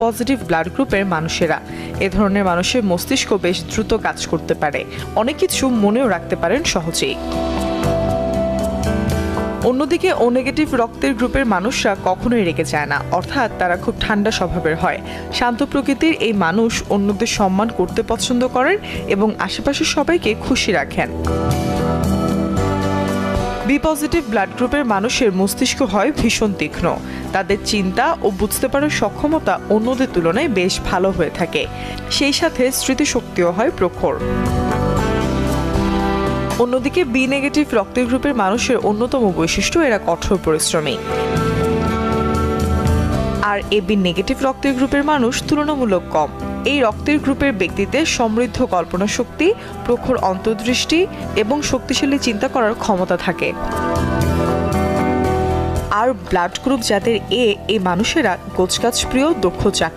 Positive blood গ্রুপের মানুষেরা। এ ধরনের মানুষের মস্তিষ্ক বেশ দ্রুত কাজ করতে পারে, অনেক কিছু মনেও রাখতে পারেন সহজেই। অন্যদিকে ও নেগেটিভ রক্তের গ্রুপের মানুষরা কখনোই রেগে যায় না, অর্থাৎ তারা খুব ঠান্ডা স্বভাবের হয়। শান্ত প্রকৃতির এই মানুষ অন্যদের সম্মান করতে পছন্দ করেন এবং আশেপাশের সবাইকে খুশি রাখেন। বি পজিটিভ ব্লাড গ্রুপের মানুষের মস্তিষ্ক হয় ভীষণ তীক্ষ্ণ। তাদের চিন্তা ও বুঝতে পারার সক্ষমতা অন্যদের তুলনায় বেশ ভালো হয়ে থাকে, সেই সাথে স্মৃতিশক্তিও হয় প্রখর। অন্যদিকে বি নেগেটিভ রক্তের গ্রুপের মানুষের অন্যতম বৈশিষ্ট্য এরা কঠোর পরিশ্রমী। আর এ বি নেগেটিভ রক্তের গ্রুপের মানুষ তুলনামূলক কম। এই রক্তের গ্রুপের ব্যক্তিদের সমৃদ্ধ কল্পনা শক্তি, প্রখর অন্তর্দৃষ্টি এবং শক্তিশালী চিন্তা করার ক্ষমতা থাকে। আর ব্লাড গ্রুপ যাদের এই মানুষেরা গোছগাছ প্রিয়, দক্ষ